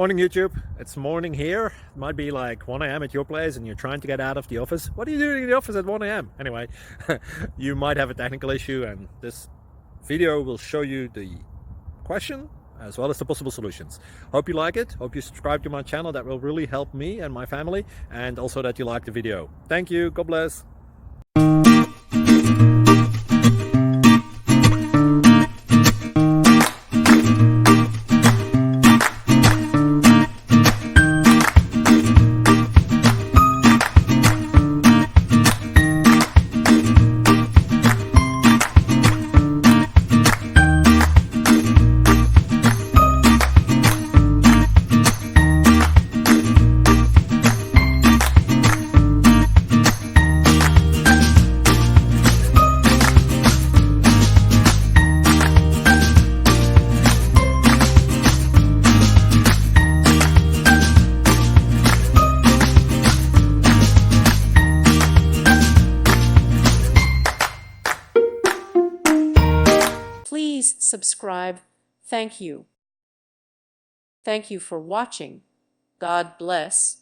Morning YouTube, it's morning here. It might be like 1 a.m. at your place and you're trying to get out of the office. What are you doing in the office at 1 a.m? Anyway, you might have a technical issue and this video will show you the question as well as the possible solutions. Hope you like it, hope you subscribe to my channel. That will really help me and my family, and also that you like the video. Thank you, God bless. Please subscribe. Thank you. Thank you for watching. God bless.